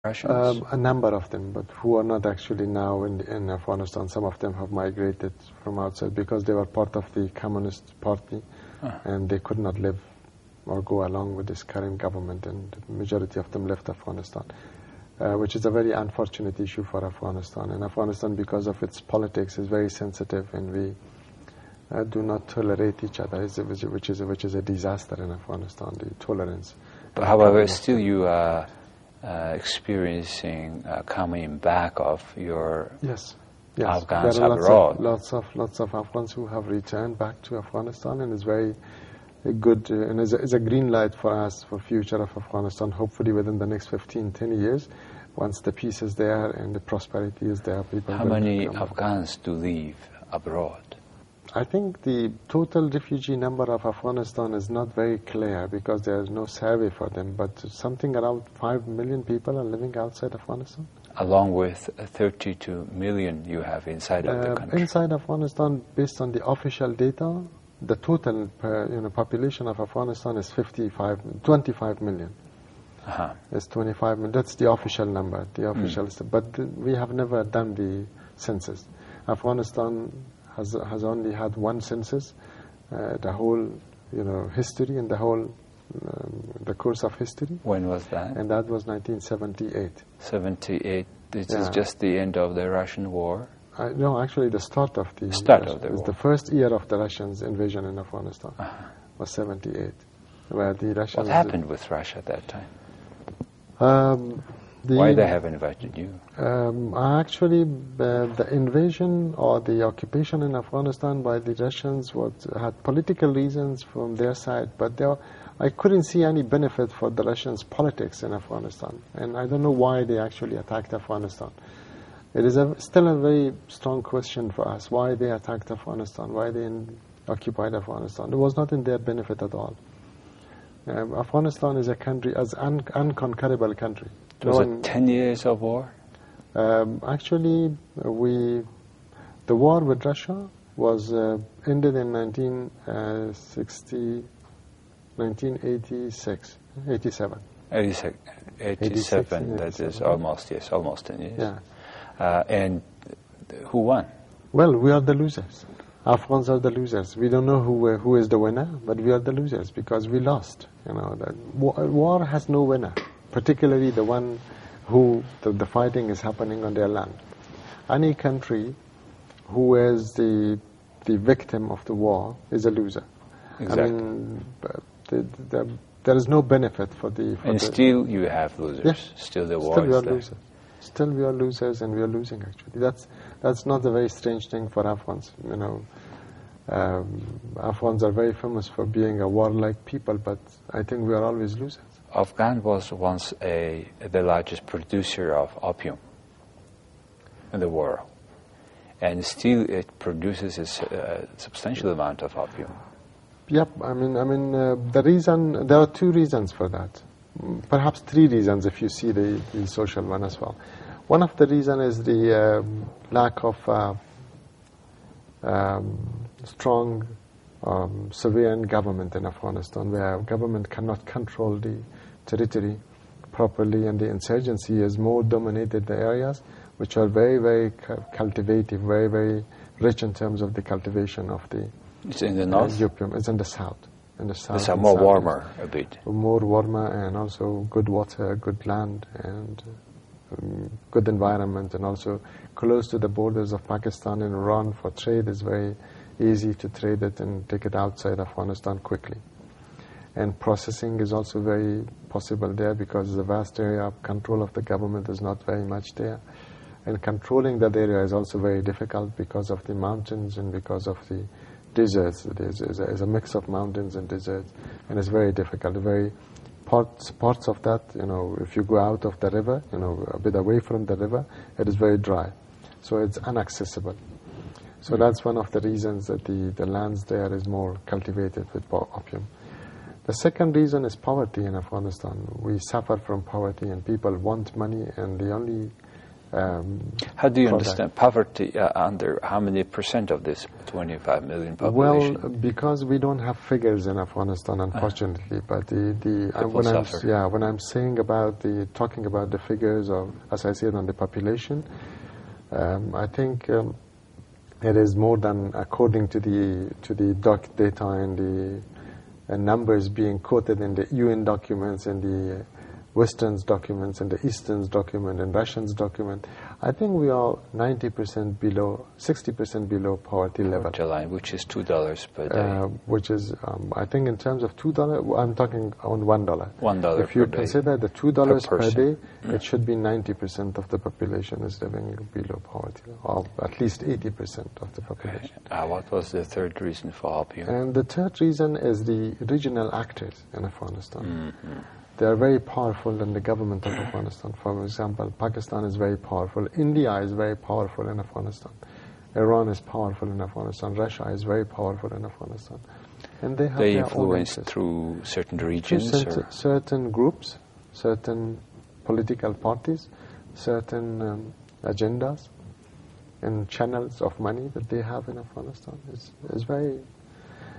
Russians? A number of them, but who are not actually now in Afghanistan. Some of them have migrated from outside because they were part of the Communist Party and they could not live or go along with this current government, and the majority of them left Afghanistan, which is a very unfortunate issue for Afghanistan. And Afghanistan, because of its politics, is very sensitive, and we do not tolerate each other, which is a disaster in Afghanistan, the tolerance. But however, still you are experiencing coming back of your Afghans abroad. Lots of Afghans who have returned back to Afghanistan, and it's very good, and it's a green light for us for future of Afghanistan, hopefully within the next 15-10 years, once the peace is there and the prosperity is there. How many Afghans do live abroad? I think the total refugee number of Afghanistan is not very clear because there is no survey for them, but something around 5 million people are living outside Afghanistan. Along with 32 million you have inside of the country. Inside Afghanistan, based on the official data, the total population of Afghanistan is 25 million. It's 25 million. That's the official number, the official. But we have never done the census. Afghanistan has only had one census, the whole history and the whole the course of history. When was that? And that was 1978. 78. This is just the end of the Russian war. No, actually the start of the war. The first year of the Russians' invasion in Afghanistan was 78, where the Russians. What happened with Russia at that time? Why they have invited you? Actually, the invasion or the occupation in Afghanistan by the Russians had political reasons from their side, but I couldn't see any benefit for the Russians' politics in Afghanistan, and I don't know why they actually attacked Afghanistan. It is still a very strong question for us, why they attacked Afghanistan, why they occupied Afghanistan. It was not in their benefit at all. Afghanistan is a country, as unconquerable country. Was it 10 years of war? Actually, the war with Russia was ended in 1987. 87, that is almost 10 years. Yeah. And who won? Well, we are the losers. Afghans are the losers. We don't know who is the winner, but we are the losers because we lost. That war has no winner, particularly the one who the fighting is happening on their land. Any country who is the victim of the war is a loser. Exactly. I mean, there is no benefit for the. Still, you have losers. Yeah. Still, the war Still is there. Losers. Still, we are losers, and we are losing. Actually, that's not a very strange thing for Afghans. Afghans are very famous for being a warlike people, but I think we are always losers. Afghan was once the largest producer of opium in the world, and still it produces a substantial amount of opium. Yep, I mean, the reason, there are two reasons for that. Perhaps three reasons if you see the social one as well. One of the reasons is the lack of strong civilian government in Afghanistan, where government cannot control the territory properly, and the insurgency has more dominated the areas which are very, very cultivative, very, very rich in terms of the cultivation of the. It's in the north? It's in the south. It's more warmer a bit. More warmer, and also good water, good land, and good environment, and also close to the borders of Pakistan and Iran for trade. Is very easy to trade it and take it outside Afghanistan quickly. And processing is also very possible there because the vast area of control of the government is not very much there. And controlling that area is also very difficult because of the mountains and because of the deserts. There's a mix of mountains and deserts, and it's very difficult. Parts of that, if you go out of the river, a bit away from the river, it is very dry, so it's inaccessible. So that's one of the reasons that the lands there is more cultivated with opium. The second reason is poverty in Afghanistan. We suffer from poverty, and people want money, and the only How do you understand poverty under how many percent of this 25 million population? Well, because we don't have figures in Afghanistan, unfortunately. But when I'm saying talking about the figures of, as I said, on the population, I think it is more than, according to the data and the numbers being quoted in the UN documents and the Western's documents and the Eastern's document and Russian's document, I think we are 90% below, 60% below poverty level. Line, which is $2 per day. Which is, I think in terms of $2, I'm talking on $1. $1 If you per consider the $2 per day, Mm. it should be 90% of the population is living below poverty, or at least 80% of the population. What was the third reason for opium? And the third reason is the regional actors in Afghanistan. Mm-hmm. They are very powerful than the government of Afghanistan. For example, Pakistan is very powerful. India is very powerful in Afghanistan. Iran is powerful in Afghanistan. Russia is very powerful in Afghanistan. And they have their influence own through certain regions? Certain groups, certain political parties, certain agendas and channels of money that they have in Afghanistan. It's very...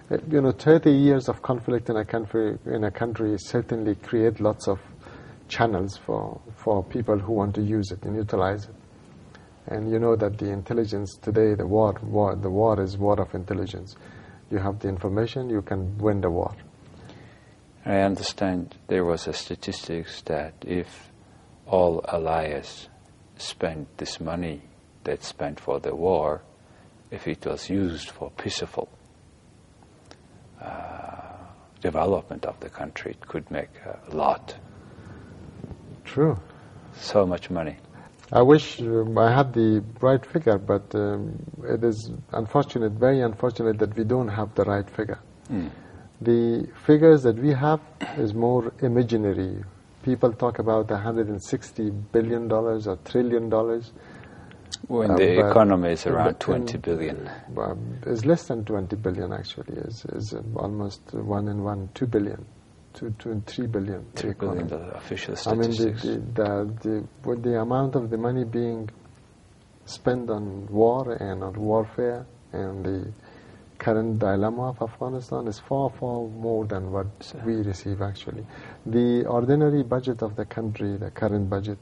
30 years of conflict in a country certainly create lots of channels for people who want to use it and utilize it. And you know that the intelligence today, the war is war of intelligence. You have the information, you can win the war. I understand there was a statistics that if all allies spent this money that's spent for the war, if it was used for peaceful development of the country, it could make a lot. True. So much money. I wish I had the right figure, but it is unfortunate, very unfortunate that we don't have the right figure. Mm. The figures that we have is more imaginary. People talk about $160 billion or $1 trillion. When the economy is around 20 billion. It's less than 20 billion actually. It's almost 2 billion, 2 and 3 billion. 3 billion, the official statistics. With the amount of the money being spent on war and on warfare and the current dilemma of Afghanistan is far, far more than what we receive actually. The ordinary budget of the country, the current budget,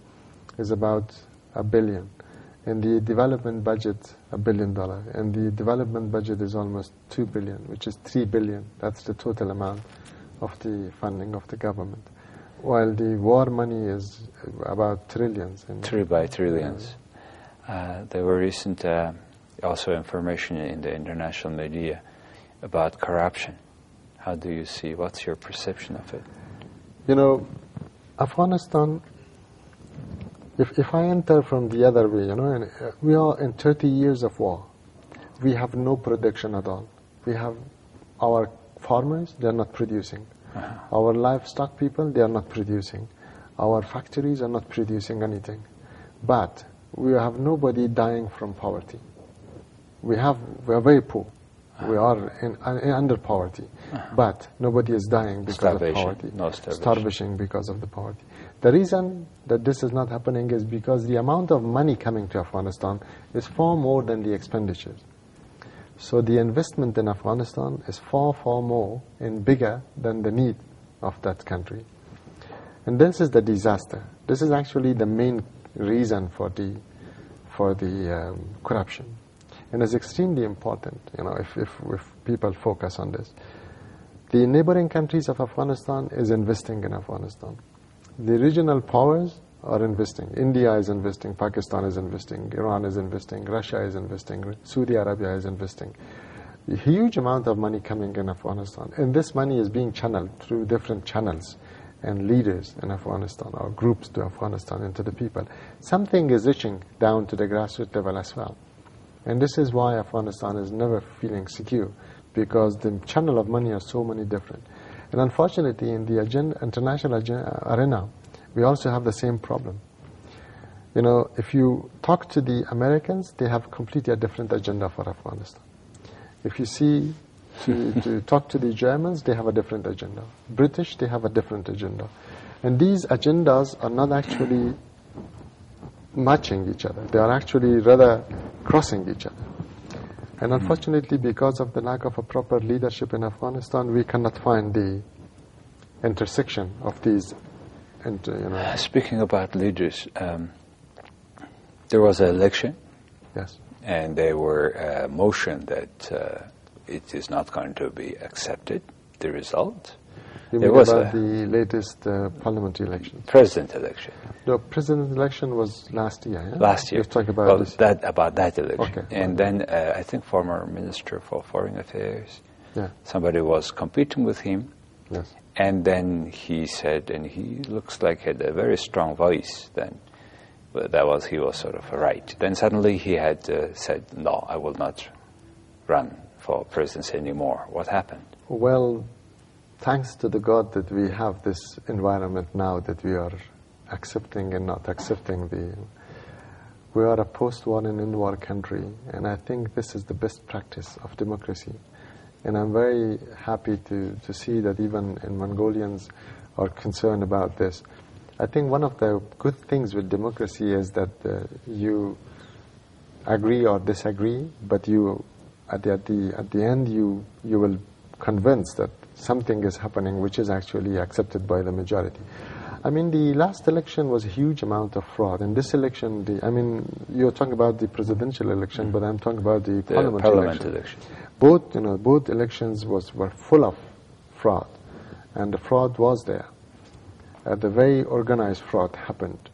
is about $1 billion. And the development budget, $1 billion. And the development budget is almost $2 billion, which is $3 billion. That's the total amount of the funding of the government. While the war money is about trillions. 3 by trillions. There were recent also information in the international media about corruption. How do you see, what's your perception of it? Afghanistan... If I enter from the other way, and we are in 30 years of war. We have no production at all. We have our farmers, they are not producing. Uh-huh. Our livestock people, they are not producing. Our factories are not producing anything. But we have nobody dying from poverty. We are very poor. Uh-huh. We are under poverty. Uh-huh. But nobody is dying because of poverty. No starvation because of the poverty. The reason that this is not happening is because the amount of money coming to Afghanistan is far more than the expenditures. So the investment in Afghanistan is far, far more and bigger than the need of that country. And this is the disaster. This is actually the main reason for the corruption. And it's extremely important, if people focus on this. The neighboring countries of Afghanistan is investing in Afghanistan. The regional powers are investing. India is investing, Pakistan is investing, Iran is investing, Russia is investing, Saudi Arabia is investing. A huge amount of money coming in Afghanistan. And this money is being channeled through different channels and leaders in Afghanistan, or groups to Afghanistan and to the people. Something is reaching down to the grassroots level as well. And this is why Afghanistan is never feeling secure, because the channel of money are so many different. And unfortunately, in the international arena, we also have the same problem. If you talk to the Americans, they have completely a different agenda for Afghanistan. If you see, to talk to the Germans, they have a different agenda. British, they have a different agenda. And these agendas are not actually matching each other. They are actually rather crossing each other. And unfortunately, because of the lack of a proper leadership in Afghanistan, we cannot find the intersection of these. And, Speaking about leaders, there was an election. Yes. And there were a motion that it is not going to be accepted, the result. You mean about the latest parliamentary election? President election. The president election was last year, yeah? Last year. Let's talk about this. About that election. Okay. And then I think former Minister for Foreign Affairs, yeah. Somebody was competing with him. Yes. And then he said, and he looks like he had a very strong voice then, but he was sort of right. Then suddenly he had said, no, I will not run for presidency anymore. What happened? Well, thanks to the God that we have this environment now that we are accepting and not accepting we are a post-war and in-war country, and I think this is the best practice of democracy. And I'm very happy to see that even Mongolians are concerned about this. I think one of the good things with democracy is that you agree or disagree, but you at the end you will convince that something is happening which is actually accepted by the majority. I mean, the last election was a huge amount of fraud. In this election, you're talking about the presidential election, but I'm talking about the parliament election. Both elections were full of fraud, and the fraud was there. The very organized fraud happened.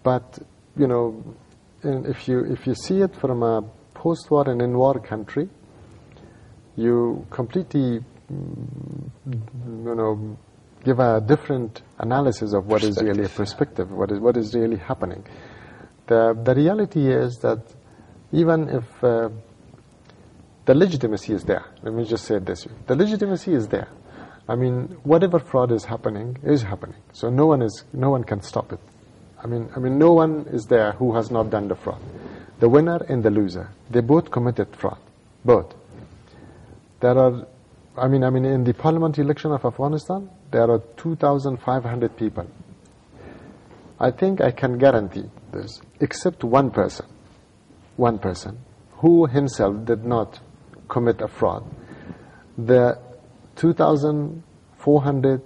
But if you see it from a post-war and in-war country, you completely give a different analysis of what is really a perspective, what is really happening. The reality is that even if the legitimacy is there, let me just say it this way, the legitimacy is there. I mean, whatever fraud is happening, so no one can stop it. I mean, no one is there who has not done the fraud. The winner and the loser, they both committed fraud, both. There are, in the parliamentary election of Afghanistan, there are 2,500 people. I think I can guarantee this, except one person who himself did not commit a fraud. The 2,400